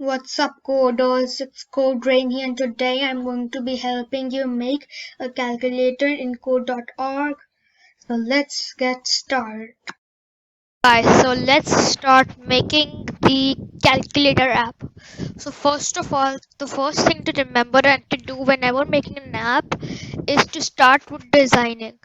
What's up, coders? It's Coderain here, and today I'm going to be helping you make a calculator in code.org. So let's get started. Guys, so let's start making the calculator app. So first of all, the first thing to remember and to do whenever making an app is to start with designing.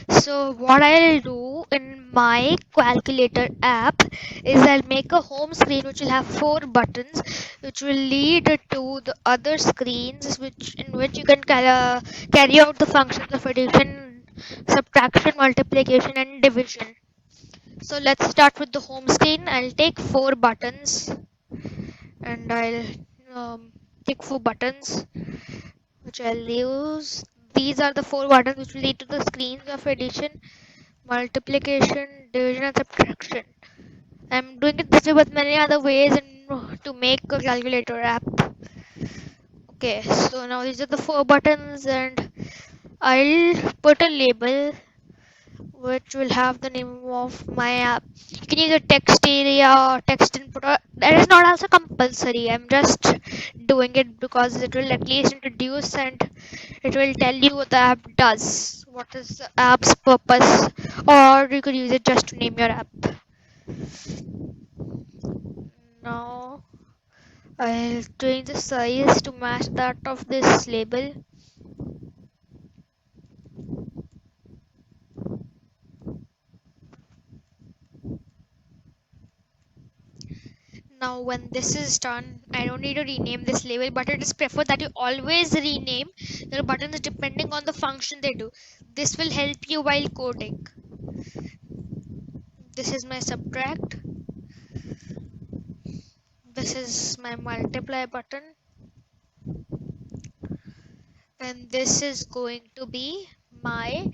So what I'll do in my calculator app is I'll make a home screen which will have 4 buttons which will lead to the other screens in which you can carry out the functions of addition, subtraction, multiplication and division. So let's start with the home screen. I'll take 4 buttons and I'll take 4 buttons which I'll use. These are the 4 buttons which will lead to the screens of addition, multiplication, division and subtraction. I'm doing it this way but many other ways to make a calculator app. Okay, so now these are the 4 buttons and I'll put a label which will have the name of my app. You can use a text area or text input, or that is not also compulsory. I'm just doing it because it will at least introduce and it will tell you what the app does, what is the app's purpose, or you could use it just to name your app. Now I'll change the size to match that of this label. Now when this is done, I don't need to rename this label, but it is preferred that you always rename your buttons depending on the function they do. This will help you while coding. This is my subtract. This is my multiply button. And this is going to be my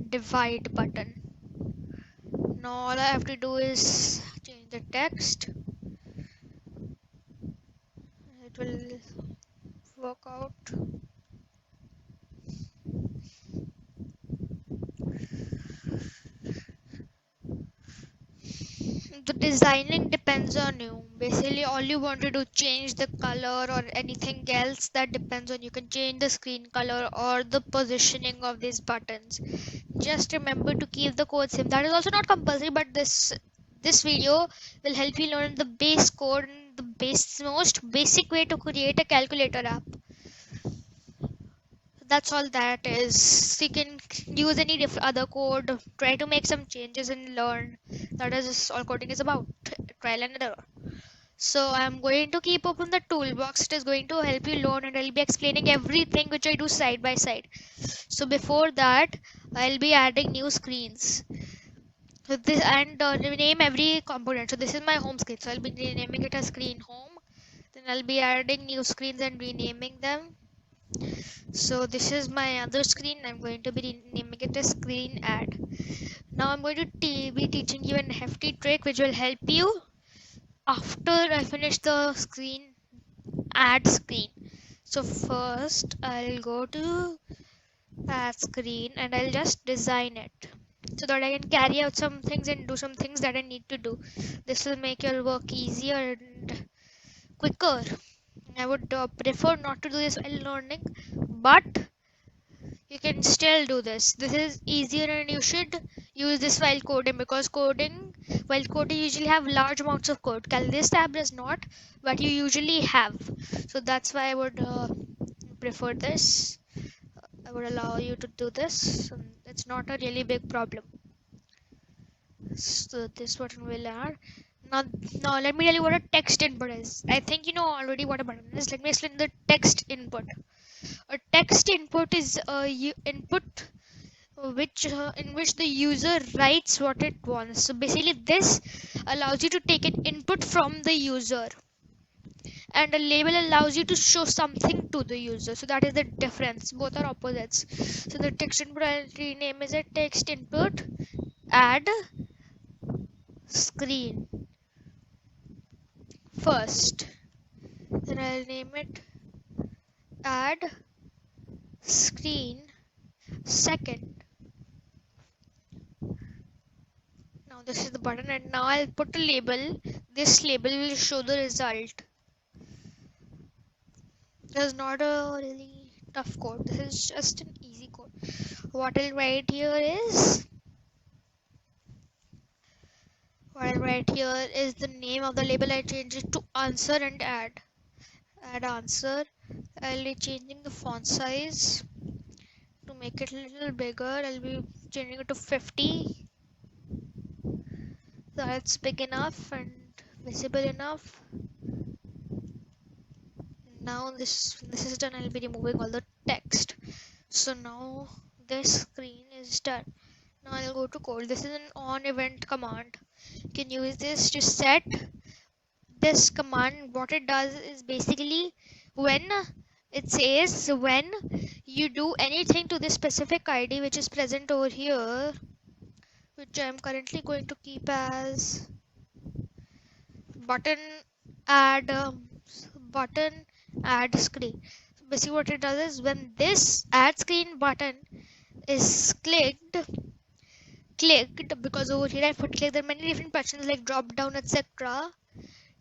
divide button. Now all I have to do is change the text. It will work out. The designing depends on you. Basically all you want to do, change the color or anything else, that depends on you. Can change the screen color or the positioning of these buttons. Just remember to keep the code same. That is also not compulsory, but this video will help you learn the base code and the most basic way to create a calculator app. That's all that is. You can use any other code, try to make some changes and learn. That is all coding is about, trial and error. So I'm going to keep open the toolbox. It is going to help you learn and I'll be explaining everything which I do side by side. So before that, I'll be adding new screens. So this and rename every component. So this is my home screen. So I'll be renaming it as screen home. Then I'll be adding new screens and renaming them. So this is my other screen. I'm going to be renaming it as screen add. Now I'm going to be teaching you a hefty trick which will help you after I finish the screen add screen. So first I'll go to add screen and I'll just design it so that I can carry out some things and do some things that I need to do. This will make your work easier and quicker. I would prefer not to do this while learning, but you can still do this. This is easier and you should use this while coding, because while coding you usually have large amounts of code. This tab does not, but you usually have. So that's why I would prefer this. I would allow you to do this. It's not a really big problem. So this button will add. Now, now let me tell you what a text input is. I think you know already what a button is. Let me explain the text input. A text input is a input in which the user writes what it wants. So basically this allows you to take an input from the user, and a label allows you to show something to the user. So that is the difference. Both are opposites. So the text input I'll rename as a text input add screen first. Then I'll name it add screen second. Now this is the button and now I'll put a label. This label will show the result. This is not a really tough code. This is just an easy code. What I'll write here is the name of the label. I change it to answer and add answer. I'll be changing the font size to make it a little bigger. I'll be changing it to 50. That's big enough and visible enough. Now this is done. I'll be removing all the text. So now this screen is done. Now I'll go to code. This is an on event command. You can use this to set this command. What it does is basically when it says when you do anything to this specific ID which is present over here, which I'm currently going to keep as button add button add screen. So basically what it does is when this add screen button is clicked, because over here I put click, there are many different buttons like drop down, etc.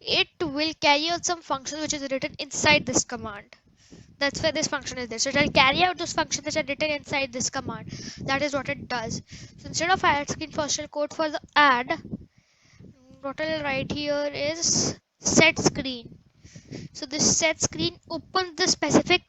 It will carry out some function which is written inside this command. That's why this function is there. So it will carry out those functions which are written inside this command. That is what it does. So instead of add screen first I'll code for the add. What I'll write here is set screen. So this set screen opens the specific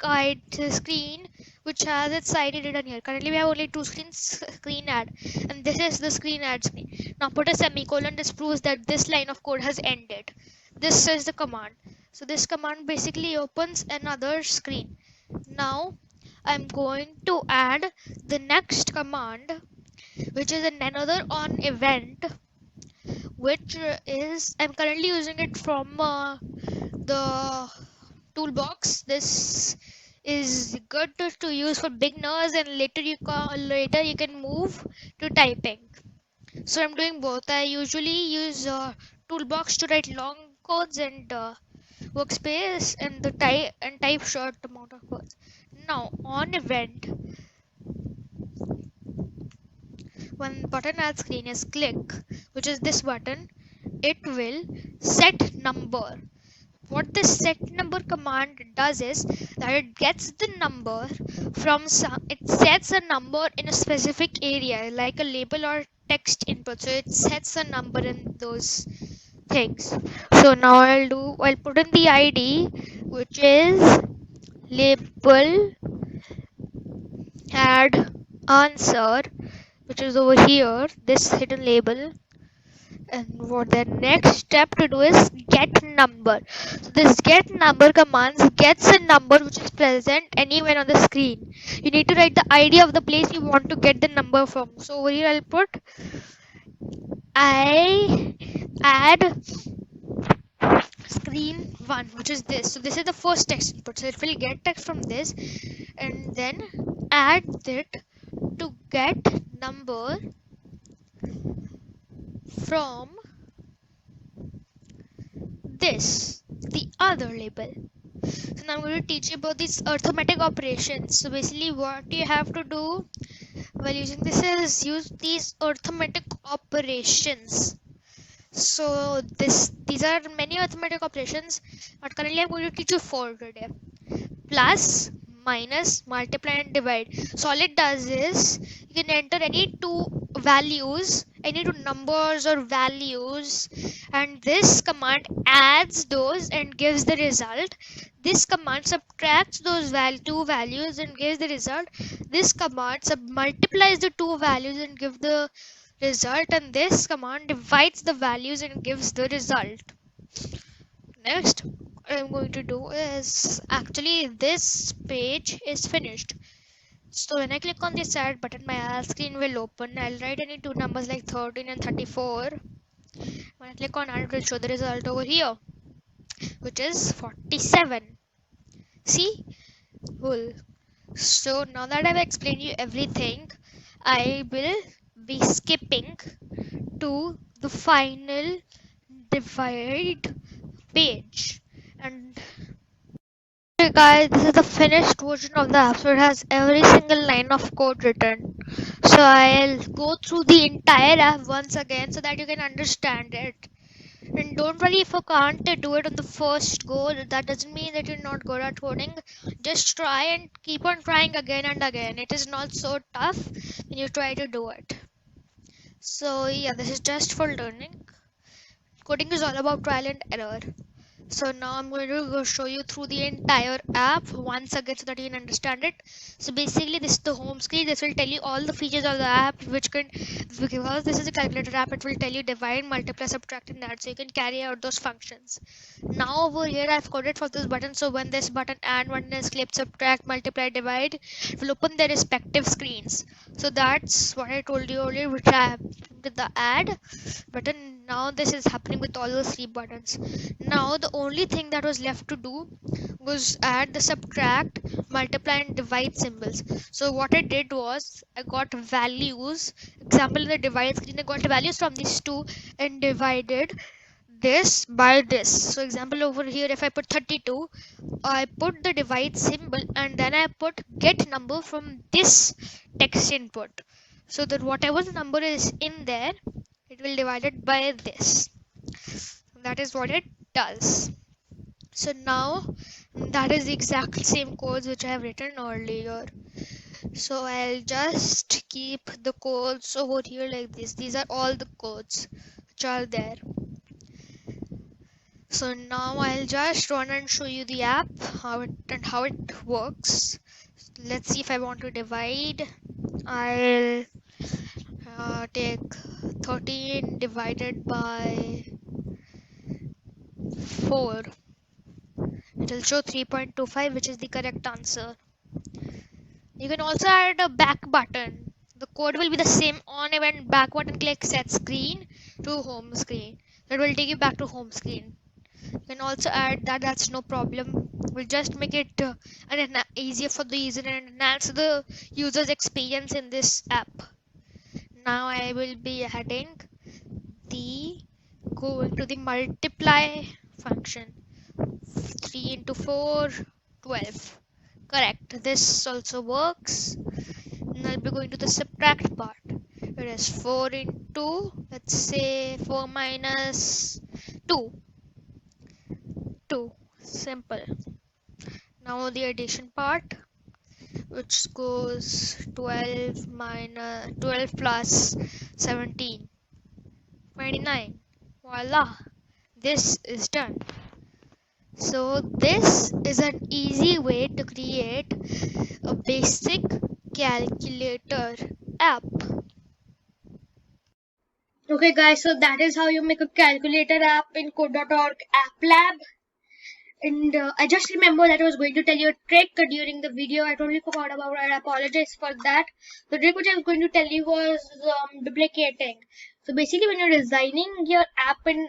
screen which has its ID written here. Currently we have only two screens, screen add, and this is the screen add screen. Now put a semicolon. This proves that this line of code has ended. This is the command. So this command basically opens another screen. Now I'm going to add the next command, which is another on event, which is I'm currently using it from the toolbox. This is good to use for beginners, and later you can move to typing. So I'm doing both. I usually use toolbox to write long codes and workspace and type short amount of codes. Now on event, when button add screen is click, which is this button, it will set number. What this set number command does is that it gets the number from it sets a number in a specific area like a label or text input. So it sets a number in those things. So now I'll put in the ID, which is label add answer, which is over here, this hidden label. And what the next step to do is get number. So this get number commands gets a number which is present anywhere on the screen. You need to write the ID of the place you want to get the number from. So over here I'll put I add screen 1, which is this. So this is the first text input. So it will get text from this and then add it to get number from this, the other label. So now I'm going to teach you about these arithmetic operations. So basically what you have to do while using this is use these arithmetic operations. So these are many arithmetic operations, but currently I'm going to teach you 4 today. Plus, minus, multiply and divide. So all it does is you can enter any two values, any two numbers or values, and this command adds those and gives the result. This command subtracts those two values and gives the result. This command multiplies the two values and gives the result, and this command divides the values and gives the result. Next I'm going to do is actually this page is finished. So when I click on this add button, my screen will open. I'll write any two numbers like 13 and 34. When I click on add, it will show the result over here, which is 47. See? Cool. So now that I've explained you everything, I will be skipping to the final divide page. And hey guys, this is the finished version of the app, so it has every single line of code written. So I'll go through the entire app once again so that you can understand it. And don't worry if you can't do it on the first go. That doesn't mean that you're not good at coding. Just try and keep on trying again and again. It is not so tough when you try to do it. So yeah, this is just for learning. Coding is all about trial and error. So now I'm going to go show you through the entire app once again so that you can understand it. So basically this is the home screen. This will tell you all the features of the app, which can, because this is a calculator app, it will tell you divide, multiply, subtract and add, so you can carry out those functions. Now over here I've coded for this button, so when this button add button is clicked, subtract, multiply, divide, it will open their respective screens. So that's what I told you earlier, which I have with the add button. Now this is happening with all the three buttons. Now the only thing that was left to do was add the subtract, multiply and divide symbols. So what I did was I got values. Example, in the divide screen I got values from these two and divided this by this. So example, over here if I put 32, I put the divide symbol and then I put get number from this text input, so that whatever the number is in there, it will divide it by this. That is what it does. So now that is the exact same codes which I have written earlier. So I'll just keep the codes over here like this. These are all the codes which are there. So now I'll just run and show you the app, how it works. Let's see if I want to divide. I'll take 13 divided by 4. It will show 3.25, which is the correct answer. You can also add a back button. The code will be the same on when back button click set screen to home screen. That will take you back to home screen. You can also add that, that's no problem. We'll just make it easier for the user and enhance the user's experience in this app. Now I will be adding the going to the multiply function. 3 into 4, 12. Correct. This also works. And I'll be going to the subtract part. It is 4 into, let's say 4 minus 2. 2. Simple. Now the addition part, which goes 12 plus 17. 29. Voila. This is done. So this is an easy way to create a basic calculator app. Okay guys, so that is how you make a calculator app in Code.org App Lab. And I just remember that I was going to tell you a trick during the video. I totally forgot about it. I apologize for that. The trick which I was going to tell you was duplicating. So basically, when you're designing your app in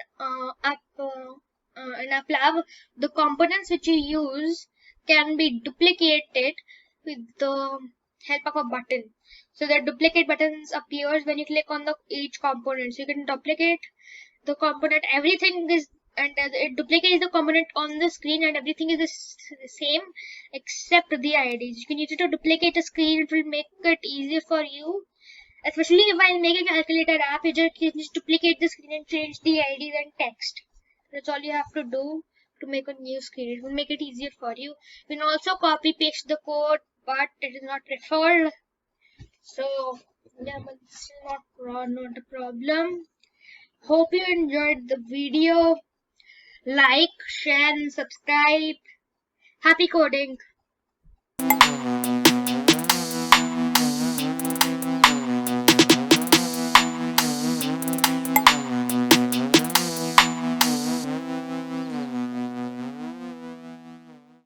App Lab, the components which you use can be duplicated with the help of a button. So the duplicate buttons appears when you click on the each component. So you can duplicate the component. Everything is and it duplicates the component on the screen and everything is the same except the IDs. You can use it to duplicate the screen. It will make it easier for you, especially while making a calculator app. You just duplicate the screen and change the IDs and text. That's all you have to do to make a new screen. It will make it easier for you. You can also copy paste the code, but it is not preferred. So yeah, but it's not a problem. Hope you enjoyed the video. Like, share and subscribe. Happy coding!